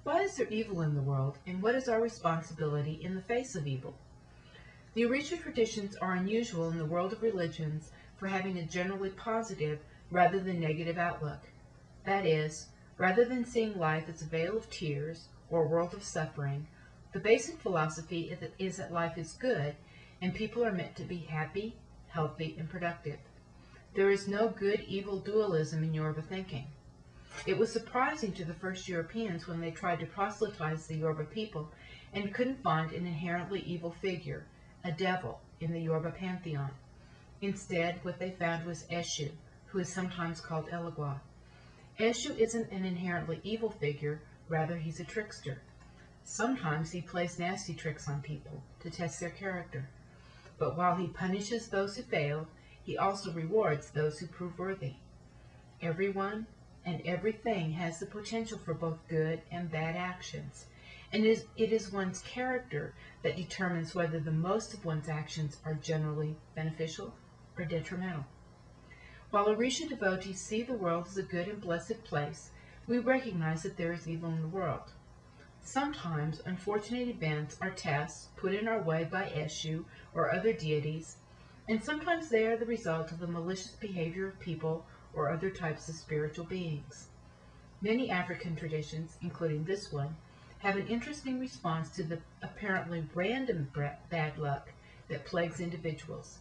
Why is there evil in the world, and what is our responsibility in the face of evil? The Orisha traditions are unusual in the world of religions for having a generally positive rather than negative outlook. That is, rather than seeing life as a vale of tears or a world of suffering, the basic philosophy is that life is good and people are meant to be happy, healthy, and productive. There is no good-evil dualism in Yoruba thinking. It was surprising to the first Europeans when they tried to proselytize the Yoruba people and couldn't find an inherently evil figure, a devil, in the Yoruba pantheon. Instead, what they found was Eshu, who is sometimes called Elegua. Eshu isn't an inherently evil figure, rather he's a trickster. Sometimes he plays nasty tricks on people to test their character. But while he punishes those who fail, he also rewards those who prove worthy. Everyone and everything has the potential for both good and bad actions, and it is one's character that determines whether the most of one's actions are generally beneficial or detrimental. While Orisha devotees see the world as a good and blessed place, we recognize that there is evil in the world. Sometimes unfortunate events are tests put in our way by Eshu or other deities, and sometimes they are the result of the malicious behavior of people or other types of spiritual beings. Many African traditions, including this one, have an interesting response to the apparently random bad luck that plagues individuals.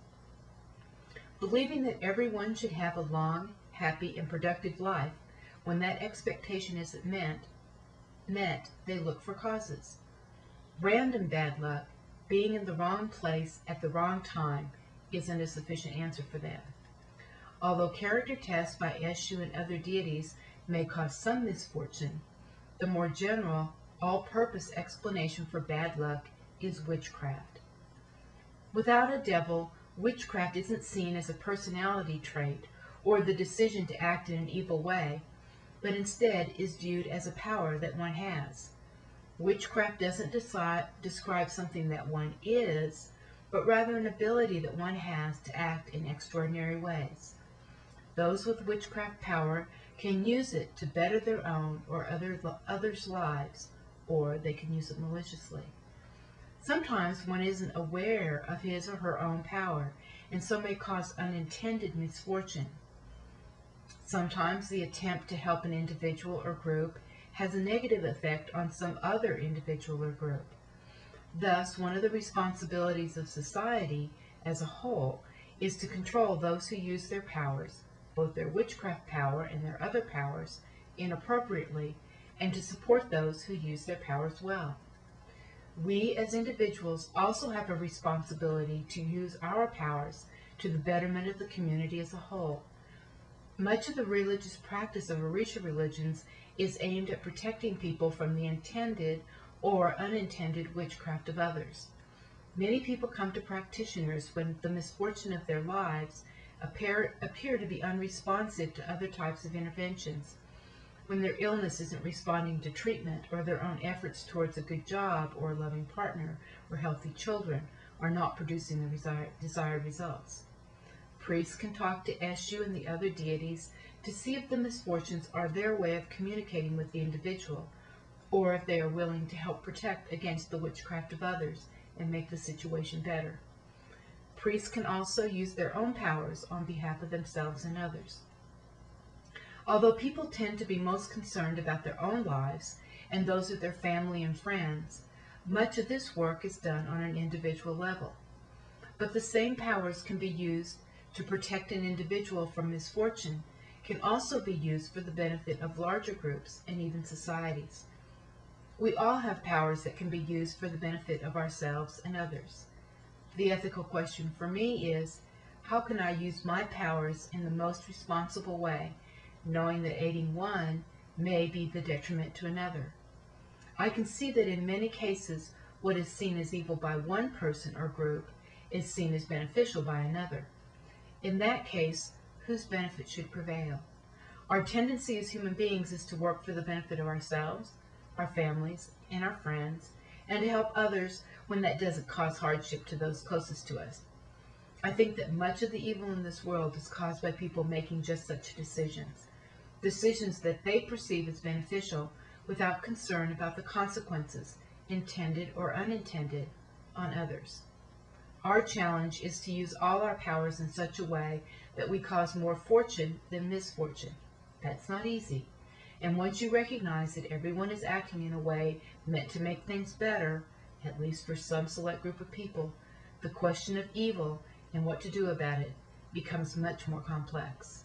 Believing that everyone should have a long, happy, and productive life, when that expectation isn't met, they look for causes. Random bad luck, being in the wrong place at the wrong time, isn't a sufficient answer for them. Although character tests by Eshu and other deities may cause some misfortune, the more general, all-purpose explanation for bad luck is witchcraft. Without a devil, witchcraft isn't seen as a personality trait or the decision to act in an evil way, but instead is viewed as a power that one has. Witchcraft doesn't describe something that one is, but rather an ability that one has to act in extraordinary ways. Those with witchcraft power can use it to better their own or others' lives, or they can use it maliciously. Sometimes one isn't aware of his or her own power, and so may cause unintended misfortune. Sometimes the attempt to help an individual or group has a negative effect on some other individual or group. Thus, one of the responsibilities of society as a whole is to control those who use their powers, both their witchcraft power and their other powers, inappropriately, and to support those who use their powers well. We as individuals also have a responsibility to use our powers to the betterment of the community as a whole. Much of the religious practice of Orisha religions is aimed at protecting people from the intended or unintended witchcraft of others. Many people come to practitioners when the misfortune of their lives appear to be unresponsive to other types of interventions, when their illness isn't responding to treatment, or their own efforts towards a good job or a loving partner or healthy children are not producing the desired results. Priests can talk to Eshu and the other deities to see if the misfortunes are their way of communicating with the individual, or if they are willing to help protect against the witchcraft of others and make the situation better. Priests can also use their own powers on behalf of themselves and others. Although people tend to be most concerned about their own lives and those of their family and friends, much of this work is done on an individual level. But the same powers can be used to protect an individual from misfortune can also be used for the benefit of larger groups and even societies. We all have powers that can be used for the benefit of ourselves and others. The ethical question for me is, how can I use my powers in the most responsible way, knowing that aiding one may be the detriment to another? I can see that in many cases, what is seen as evil by one person or group is seen as beneficial by another. In that case, whose benefit should prevail? Our tendency as human beings is to work for the benefit of ourselves, our families, and our friends, and to help others when that doesn't cause hardship to those closest to us. I think that much of the evil in this world is caused by people making just such decisions that they perceive as beneficial without concern about the consequences, intended or unintended, on others. Our challenge is to use all our powers in such a way that we cause more fortune than misfortune. That's not easy. And once you recognize that everyone is acting in a way meant to make things better, at least for some select group of people, the question of evil and what to do about it becomes much more complex.